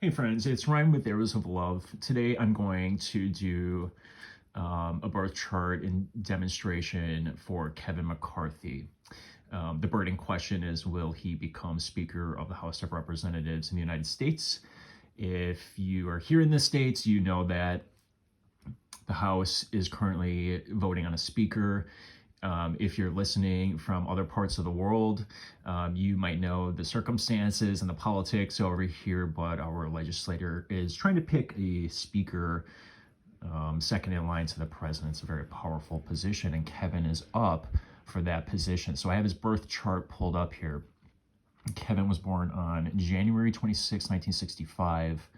Hey friends, it's Ryan with Arrows of Love. Today I'm going to do a birth chart and demonstration for Kevin McCarthy. The burning question is, will he become Speaker of the House of Representatives in the United States? If you are here in the States, you know that the House is currently voting on a Speaker. If you're listening from other parts of the world, you might know the circumstances and the politics over here, but our legislator is trying to pick a speaker second in line to the president. It's a very powerful position, and Kevin is up for that position. So I have his birth chart pulled up here. Kevin was born on January 26, 1965,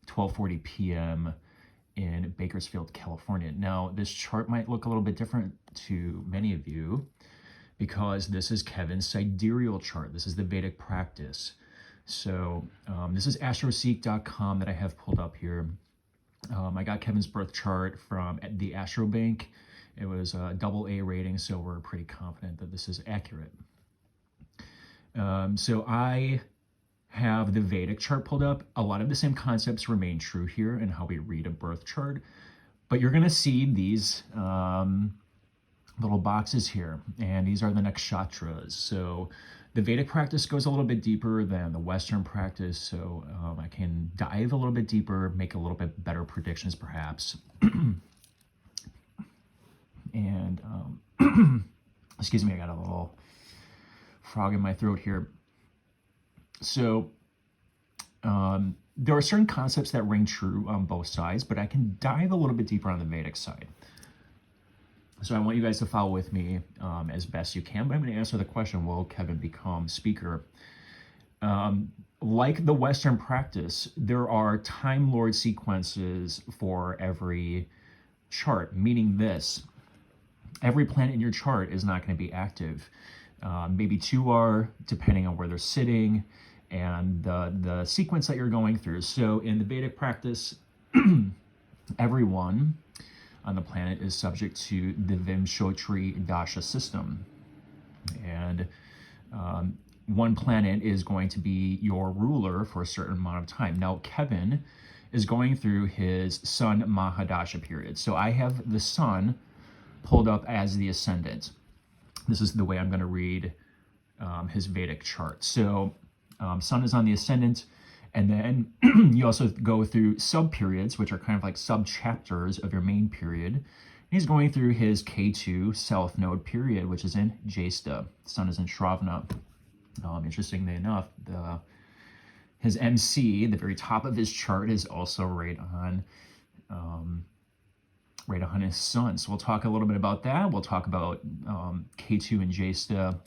12:40 p.m. in Bakersfield, California. Now, this chart might look a little bit different to many of you because this is Kevin's sidereal chart. This is the Vedic practice. So this is astroseek.com that I have pulled up here. I got Kevin's birth chart from the Astro Bank. It was a AA rating, so we're pretty confident that this is accurate. So I have the Vedic chart pulled up. A lot of the same concepts remain true here in how we read a birth chart, but you're going to see these little boxes here, and these are the nakshatras. So the Vedic practice goes a little bit deeper than the Western practice, so I can dive a little bit deeper, make a little bit better predictions perhaps. And excuse me, I got a little frog in my throat here. So there are certain concepts that ring true on both sides, but I can dive a little bit deeper on the Vedic side. So I want you guys to follow with me as best you can, but I'm going to answer the question, will Kevin become speaker? Like the Western practice, there are Time Lord sequences for every chart, meaning this: every planet in your chart is not going to be active. Maybe two are, depending on where they're sitting and the sequence that you're going through. So in the Vedic practice, everyone on the planet is subject to the Vimshotri Dasha system. And one planet is going to be your ruler for a certain amount of time. Now, Kevin is going through his Sun Mahadasha period. So I have the Sun pulled up as the ascendant. This is the way I'm going to read his Vedic chart. So Sun is on the ascendant, and then you also go through sub-periods, which are kind of like sub-chapters of your main period. And he's going through his K2 South Node period, which is in Jesta. Sun is in Shravana. Interestingly enough, his MC, the very top of his chart, is also right on his Sun. So we'll talk a little bit about that. We'll talk about K2 and Jesta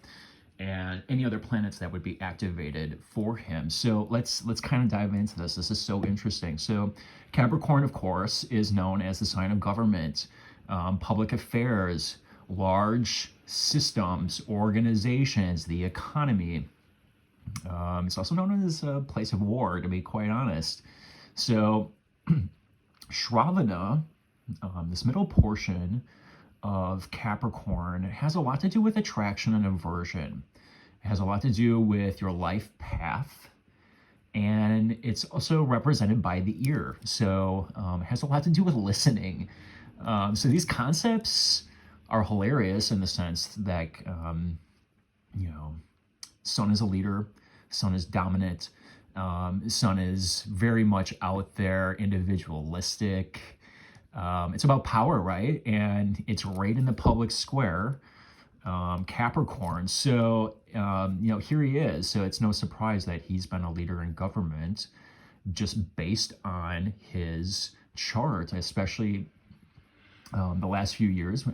and any other planets that would be activated for him. So let's kind of dive into this. This is so interesting. So Capricorn, of course, is known as the sign of government, public affairs, large systems, organizations, the economy. It's also known as a place of war, to be quite honest. So Shravana, this middle portion of Capricorn, has a lot to do with attraction and aversion. It has a lot to do with your life path, and it's also represented by the ear. So it has a lot to do with listening. So these concepts are hilarious in the sense that, Sun is a leader, Sun is dominant, Sun is very much out there, individualistic. It's about power, right? And it's right in the public square, Capricorn. So, here he is. So it's no surprise that he's been a leader in government just based on his chart, especially the last few years.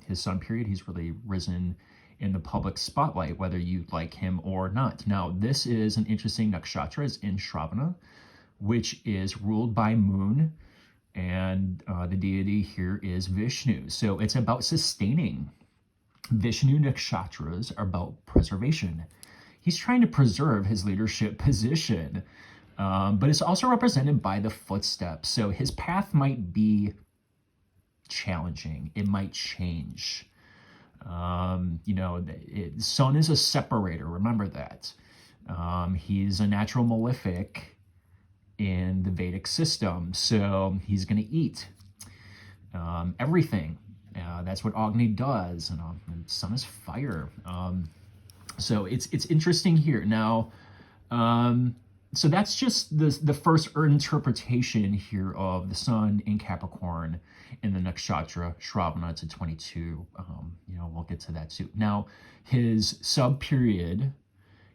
His Sun period, he's really risen in the public spotlight, whether you like him or not. Now, this is an interesting nakshatra, is in Shravana, which is ruled by Moon. And the deity here is Vishnu. So it's about sustaining. Vishnu nakshatras are about preservation. He's trying to preserve his leadership position, but it's also represented by the footsteps. So his path might be challenging. It might change. Sun is a separator. Remember that. He's a natural malefic in the Vedic system. So he's going to eat everything. That's what Agni does. And the sun is fire. So it's interesting here. Now, so that's just the first interpretation here of the sun in Capricorn in the nakshatra Shravana to 22. We'll get to that too. Now, his sub period,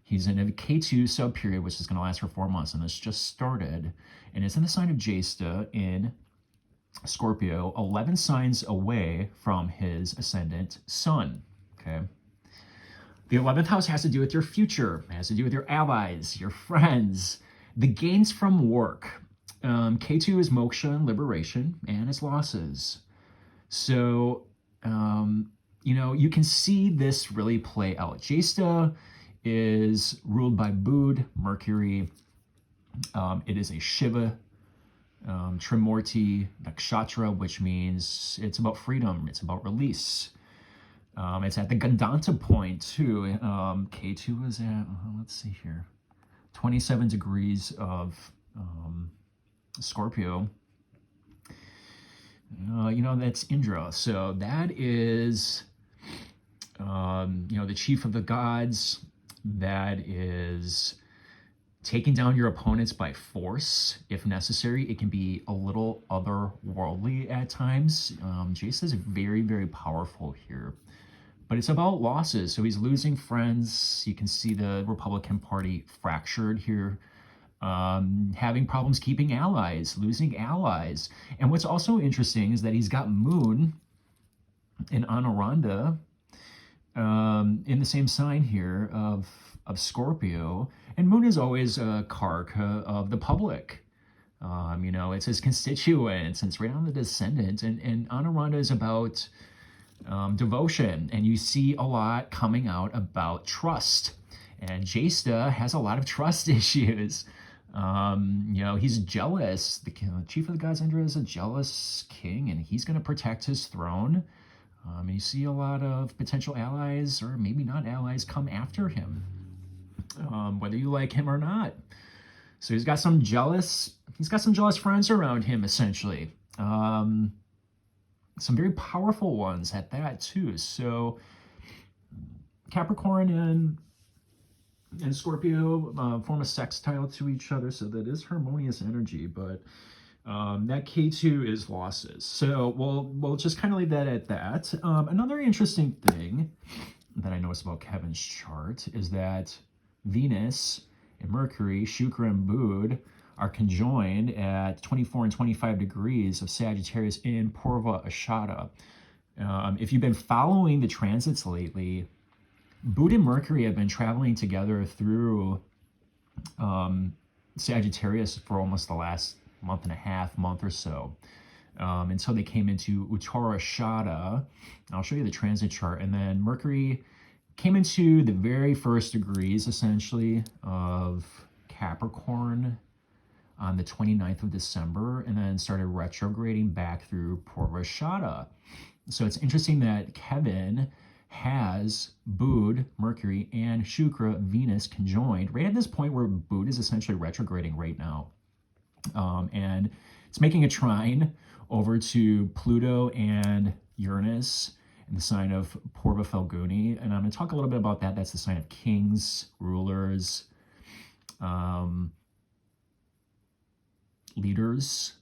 he's in a K2 sub period, which is going to last for 4 months, and this just started, and it's in the sign of Jesta in Scorpio, 11 signs away from his ascendant sun. Okay. The 11th house has to do with your future. It has to do with your allies, your friends, the gains from work. K2 is moksha and liberation, and its losses. So, you can see this really play out. Jesta is ruled by Bud, Mercury. It is a Shiva Trimurti nakshatra, which means it's about freedom. It's about release. It's at the Gandanta point too. K2 is at, let's see here, 27 degrees of Scorpio. That's Indra. So that is, the chief of the gods. That is taking down your opponents by force, if necessary. It can be a little otherworldly at times. Jason is very, very powerful here. But it's about losses. So he's losing friends. You can see the Republican Party fractured here. Having problems keeping allies, losing allies. And what's also interesting is that he's got Moon in Anuranda in the same sign here of Scorpio. And Moon is always a karka of the public. It's his constituents, and it's right on the descendant. And Anuranda is about devotion, and you see a lot coming out about trust. And Jesta has a lot of trust issues. He's jealous. The chief of the gods, Indra, is a jealous king, and he's going to protect his throne. And you see a lot of potential allies, or maybe not allies, come after him, whether you like him or not. So he's got some jealous friends around him, essentially. Some very powerful ones at that too. So Capricorn and Scorpio form a sextile to each other, so that is harmonious energy. But that K2 is losses. So we'll just kind of leave that at that. Another interesting thing that I noticed about Kevin's chart is that Venus and Mercury, Shukra and Bud, are conjoined at 24 and 25 degrees of Sagittarius in Purva Ashada. If you've been following the transits lately, Bud and Mercury have been traveling together through Sagittarius for almost the last month and a half, month or so, until they came into Uttara Shada. I'll show you the transit chart. And then Mercury came into the very first degrees, essentially, of Capricorn on the 29th of December, and then started retrograding back through Purvashada. So it's interesting that Kevin has Bud, Mercury, and Shukra, Venus, conjoined right at this point where Bud is essentially retrograding right now. And it's making a trine over to Pluto and Uranus in the sign of Purva Falguni. And I'm going to talk a little bit about that. That's the sign of kings, rulers, leaders.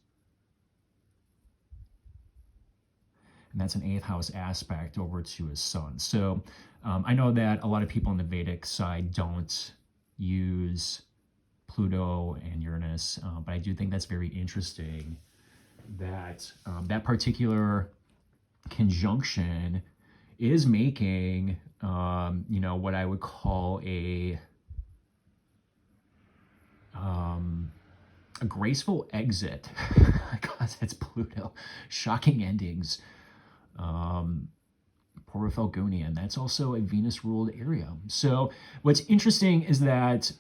And that's an 8th house aspect over to his sun. So I know that a lot of people on the Vedic side don't use Pluto and Uranus, but I do think that's very interesting that that particular conjunction is making, what I would call a graceful exit, because it's Pluto, shocking endings. Purva Falguni, and that's also a Venus-ruled area. So what's interesting is that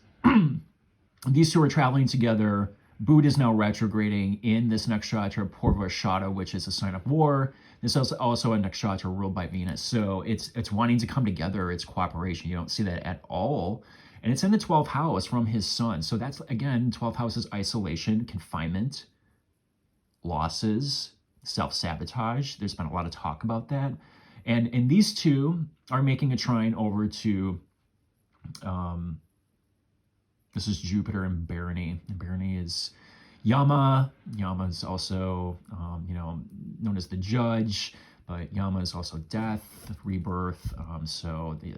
these two are traveling together. Bud is now retrograding in this nakshatra, Purvashada, which is a sign of war. This is also a nakshatra ruled by Venus. So it's wanting to come together. It's cooperation. You don't see that at all And it's in the 12th house from his sun. So that's, again, 12th house is isolation, confinement, losses, self-sabotage. There's been a lot of talk about that. And these two are making a trine over to, this is Jupiter and Barony. And Barony is Yama. Yama is also, known as the judge, but Yama is also death, rebirth.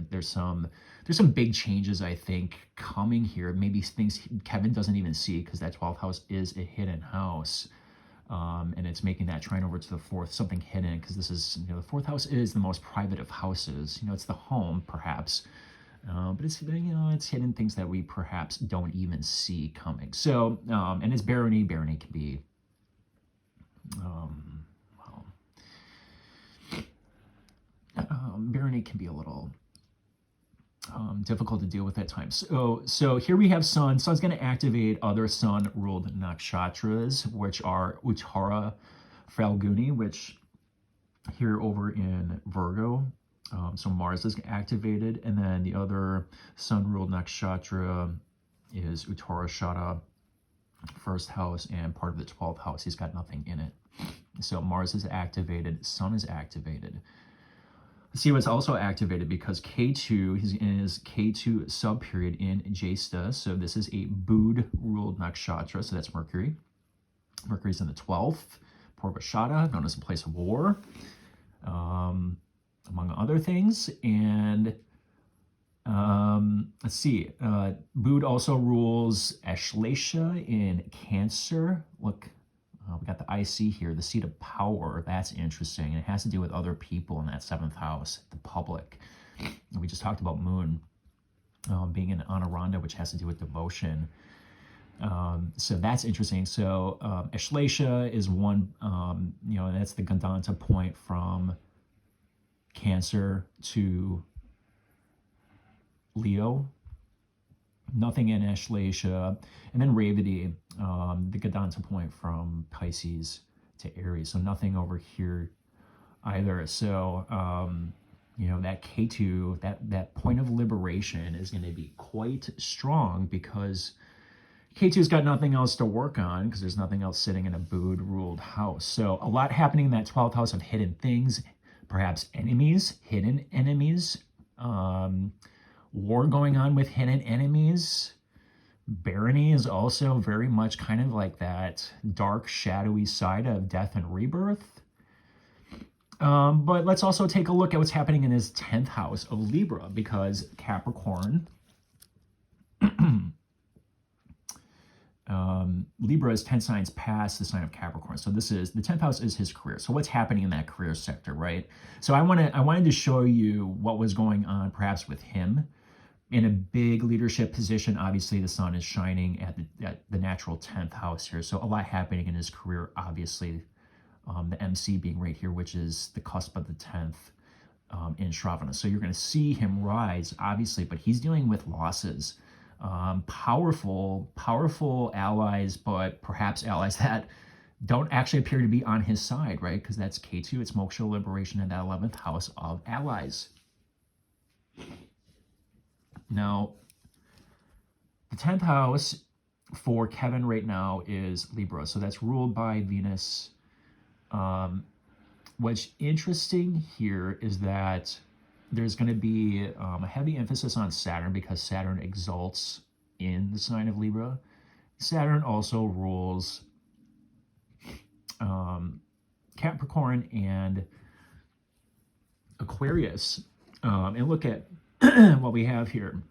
There's some big changes, I think, coming here. Maybe things Kevin doesn't even see, because that 12th house is a hidden house. And it's making that trine over to the 4th, something hidden, because this is, the 4th house is the most private of houses. It's the home, perhaps. But it's, it's hidden things that we perhaps don't even see coming. So, and it's Barony. Barony can be, Barony can be a little difficult to deal with at times. So here we have Sun. Sun's going to activate other Sun-ruled nakshatras, which are Uttara Phalguni, which here over in Virgo. So Mars is activated, and then the other Sun-ruled nakshatra is Uttarashada, 1st house, and part of the 12th house. He's got nothing in it. So Mars is activated, Sun is activated. Let's see what's also activated, because K2, he's in his K2 sub-period in Jesta. So this is a Bud-ruled nakshatra, so that's Mercury. Mercury's in the 12th, Purvashada, known as a place of war. Among other things. And let's see, Bud also rules Ashlesha in Cancer. Look, we got the IC here, the seat of power. That's interesting. And it has to do with other people in that 7th house, the public. And we just talked about Moon being in Anaranda, which has to do with devotion. So that's interesting. So Ashlesha is one, and that's the Gandanta point from Cancer to Leo. Nothing in Ashlesha. And then Revati, the Gadanta point from Pisces to Aries. So nothing over here either. So, that K2, that point of liberation is going to be quite strong, because K2's got nothing else to work on, because there's nothing else sitting in a Bud-ruled house. So a lot happening in that 12th house of hidden things, perhaps enemies, hidden enemies, war going on with hidden enemies. Barony is also very much kind of like that dark, shadowy side of death and rebirth. But let's also take a look at what's happening in his 10th house of Libra, because Capricorn, Libra is 10 signs past the sign of Capricorn. So this is, the 10th house is his career. So what's happening in that career sector, right? So I wanted to show you what was going on perhaps with him in a big leadership position. Obviously the sun is shining at the natural 10th house here. So a lot happening in his career, obviously, the MC being right here, which is the cusp of the 10th in Shravana. So you're going to see him rise, obviously, but he's dealing with losses. Powerful allies, but perhaps allies that don't actually appear to be on his side, right? Because that's K2, it's moksha, liberation, in that 11th house of allies. Now, the 10th house for Kevin right now is Libra, so that's ruled by Venus. What's interesting here is that there's going to be a heavy emphasis on Saturn, because Saturn exalts in the sign of Libra. Saturn also rules Capricorn and Aquarius. And look at what we have here.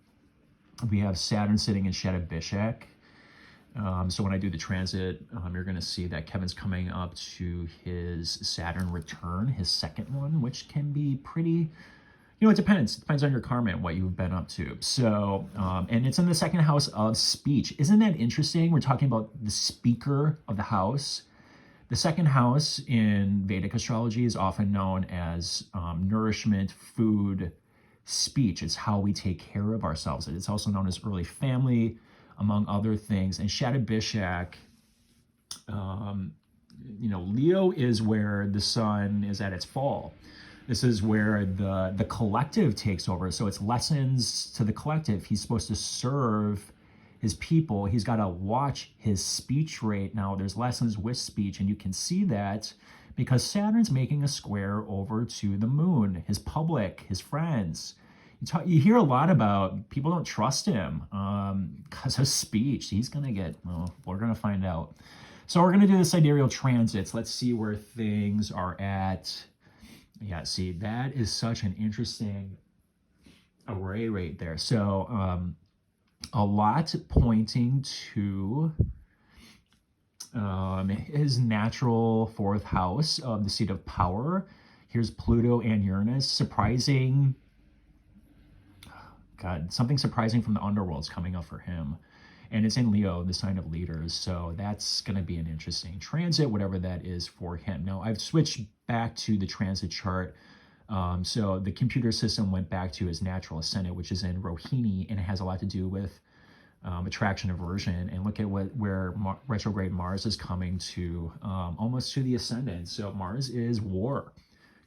We have Saturn sitting in Sheta Bishak. So when I do the transit, you're going to see that Kevin's coming up to his Saturn return, his second one, which can be pretty... it depends. It depends on your karma and what you've been up to. So, and it's in the 2nd house of speech. Isn't that interesting? We're talking about the speaker of the house. The 2nd house in Vedic astrology is often known as nourishment, food, speech. It's how we take care of ourselves. It's also known as early family, among other things. And Sheta Bishak, Leo is where the sun is at its fall. This is where the collective takes over. So it's lessons to the collective. He's supposed to serve his people. He's got to watch his speech rate. Now there's lessons with speech, and you can see that because Saturn's making a square over to the moon, his public, his friends. You hear a lot about people don't trust him because of speech. He's going to get, well, we're going to find out. So we're going to do the sidereal transits. Let's see where things are at. Yeah, see, that is such an interesting array right there. So a lot pointing to his natural fourth house of the seat of power. Here's Pluto and Uranus. Surprising, God, something surprising from the underworld's coming up for him. And it's in Leo, the sign of leaders. So that's going to be an interesting transit, whatever that is for him. Now, I've switched back to the transit chart. So the computer system went back to his natural ascendant, which is in Rohini, and it has a lot to do with attraction aversion. And look at where retrograde Mars is coming to, almost to the ascendant. So Mars is war,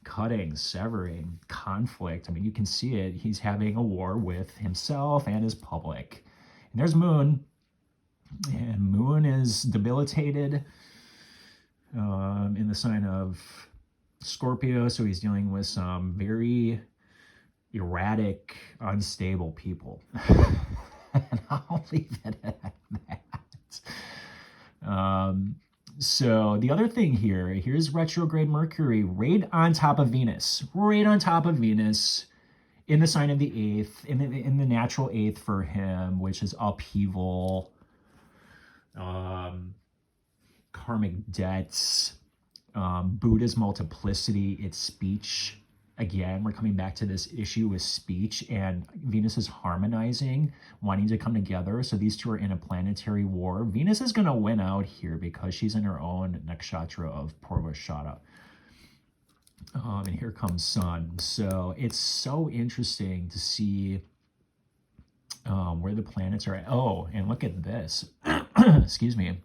cutting, severing, conflict. I mean, you can see it. He's having a war with himself and his public. And there's Moon. And Moon is debilitated in the sign of Scorpio. So he's dealing with some very erratic, unstable people. And I'll leave it at that. So the other thing here's retrograde Mercury right on top of Venus, in the sign of the eighth, in the natural eighth for him, which is upheaval, karmic debts, Buddha's multiplicity, its speech. Again, we're coming back to this issue with speech, and Venus is harmonizing, wanting to come together. So these two are in a planetary war. Venus is going to win out here because she's in her own nakshatra of Purvashada. And here comes Sun. So it's so interesting to see where the planets are at. Oh, and look at this. Excuse me.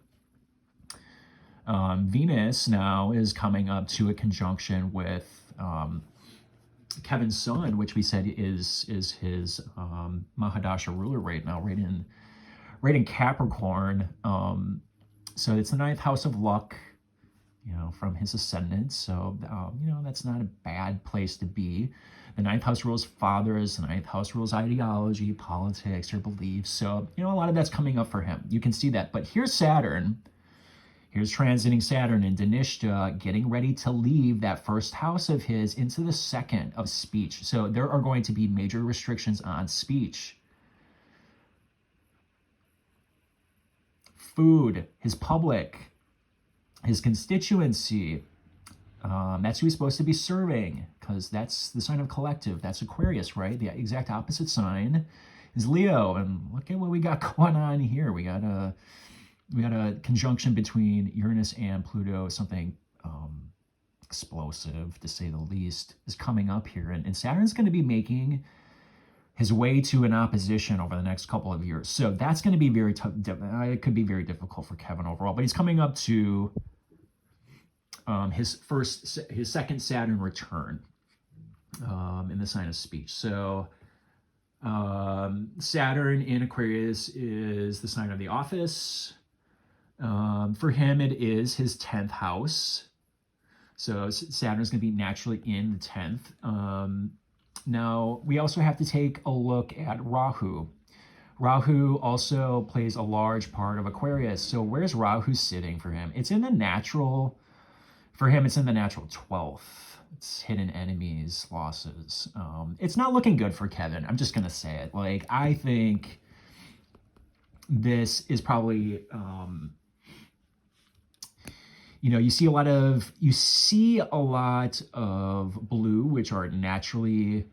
Venus now is coming up to a conjunction with Kevin's Sun, which we said is his Mahadasha ruler right now, right in Capricorn. So it's the ninth house of luck, from his ascendant. So that's not a bad place to be. The ninth house rules fathers. The ninth house rules ideology, politics, or beliefs. So a lot of that's coming up for him. You can see that. But here's Saturn. Here's transiting Saturn in Dhanishta, getting ready to leave that first house of his into the second of speech. So there are going to be major restrictions on speech. Food, his public, his constituency. That's who he's supposed to be serving, because that's the sign of collective. That's Aquarius, right? The exact opposite sign is Leo. And look at what we got going on here. We got a conjunction between Uranus and Pluto, something explosive, to say the least, is coming up here. And Saturn's going to be making his way to an opposition over the next couple of years. So that's going to be very tough. It could be very difficult for Kevin overall. But he's coming up to his second Saturn return in the sign of speech. So Saturn in Aquarius is the sign of the office. For him, it is his 10th house. So Saturn's going to be naturally in the 10th. Now, we also have to take a look at Rahu. Rahu also plays a large part of Aquarius. So where's Rahu sitting for him? It's in the natural, for him, it's in the natural 12th. It's hidden enemies, losses. It's not looking good for Kevin. I'm just going to say it. I think this is probably... you see a lot of blue, which are naturally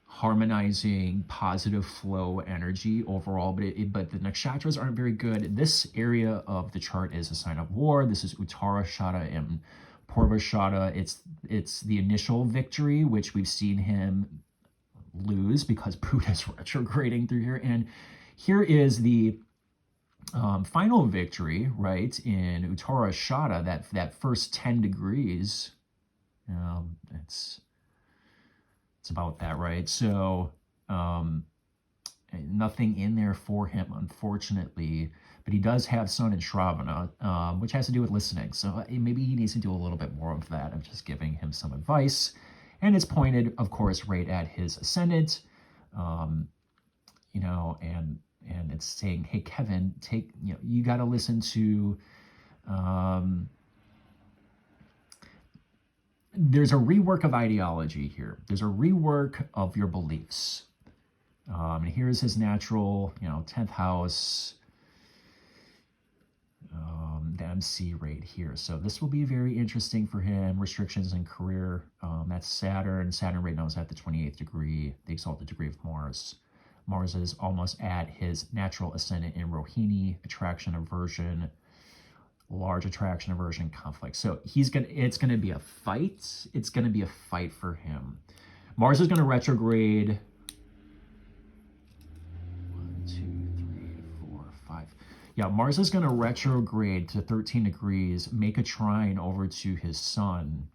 harmonizing positive flow energy overall, but the nakshatras aren't very good. This area of the chart is a sign of war. This is Uttarashada and Purvashada. It's the initial victory, which we've seen him lose because Buddha's retrograding through here. And here is the final victory, right, in Uttarashada, that first 10 degrees. It's It's about that, right? So nothing in there for him, unfortunately. But he does have Sun in Shravana, which has to do with listening. So maybe he needs to do a little bit more of that. I'm just giving him some advice. And it's pointed, of course, right at his ascendant. You know, and it's saying, hey, Kevin, you got to listen to, there's a rework of ideology here. There's a rework of your beliefs. And here's his natural, 10th house, the MC right here. So this will be very interesting for him. Restrictions in career. That's Saturn. Saturn right now is at the 28th degree, the exalted degree of Mars. Mars is almost at his natural ascendant in Rohini, attraction, aversion, large attraction, aversion, conflict. So it's gonna be a fight. It's gonna be a fight for him. Mars is gonna retrograde. 1, 2, 3, 4, 5. Yeah, Mars is gonna retrograde to 13 degrees, make a trine over to his sun,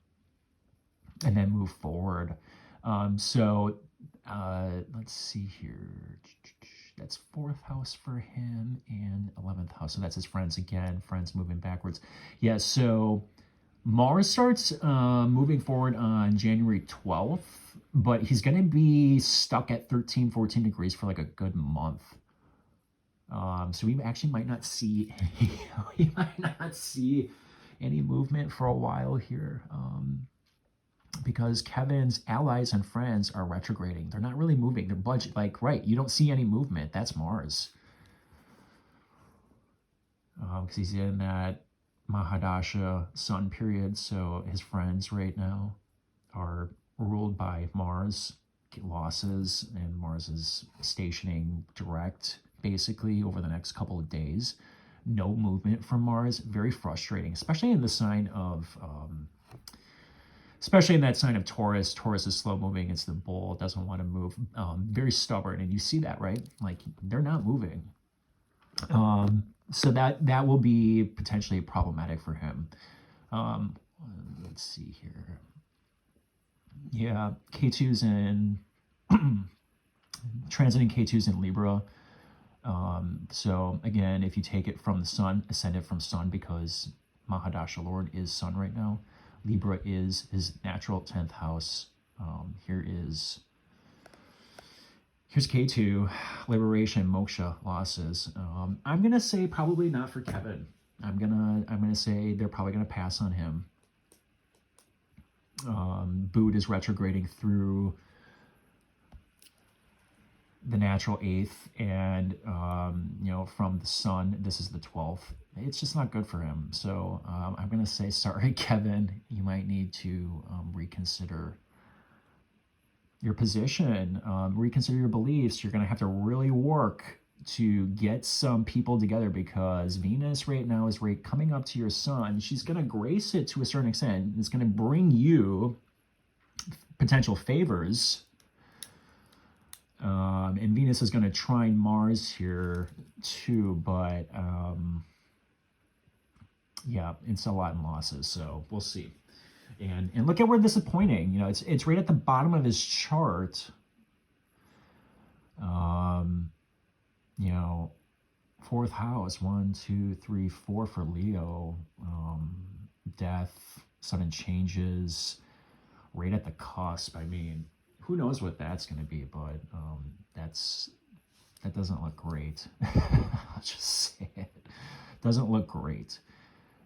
and then move forward. Let's see here. That's 4th house for him and 11th house. So that's his friends again. Friends moving backwards. Yeah, so Mars starts moving forward on January 12th, but he's going to be stuck at 13, 14 degrees for like a good month. So we actually might not see any movement for a while here. Because Kevin's allies and friends are retrograding. They're not really moving. They're right. You don't see any movement. That's Mars. Because he's in that Mahadasha sun period. So his friends right now are ruled by Mars, get losses, and Mars is stationing direct basically over the next couple of days. No movement from Mars. Very frustrating, especially in the sign of... especially in that sign of Taurus. Taurus is slow moving. It's the bull, doesn't want to move. Very stubborn. And you see that, right? Like, they're not moving. So that will be potentially problematic for him. Let's see here. Yeah, K2's in... transiting K2's in Libra. So, again, if you take it from the sun, ascendant from sun, because Mahadasha Lord is sun right now. Libra is his natural 10th house. Here's K2, liberation, moksha, losses. I'm gonna say probably not for Kevin. I'm gonna say they're probably gonna pass on him. Boot is retrograding through the natural 8th, and from the sun, this is the 12th. It's just not good for him. So I'm gonna say, sorry, Kevin, you might need to reconsider your position, reconsider your beliefs. You're gonna have to really work to get some people together, because Venus right now is coming up to your sun. She's gonna grace it to a certain extent. It's gonna bring you potential favors. And Venus is going to trine Mars here too, but yeah, it's a lot in losses, so we'll see. And look at where this is pointing. It's right at the bottom of his chart. 4th house, 1, 2, 3, 4 for Leo. Death, sudden changes, right at the cusp. I mean, who knows what that's going to be, but that doesn't look great. I'll just say it. Doesn't look great.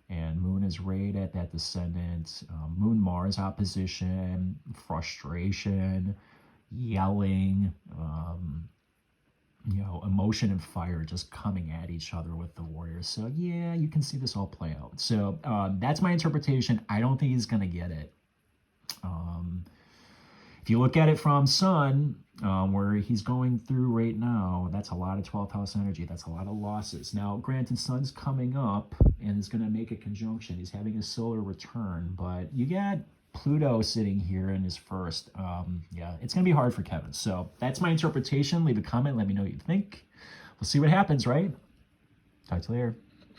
And Moon is right at that descendant. Moon-Mars opposition, frustration, yelling, emotion and fire just coming at each other with the warriors. So yeah, you can see this all play out. So that's my interpretation. I don't think he's going to get it. If you look at it from Sun, where he's going through right now, that's a lot of 12th house energy. That's a lot of losses. Now, granted, Sun's coming up and is going to make a conjunction. He's having a solar return, but you got Pluto sitting here in his first. Yeah, it's going to be hard for Kevin. So that's my interpretation. Leave a comment. Let me know what you think. We'll see what happens, right? Talk to you later.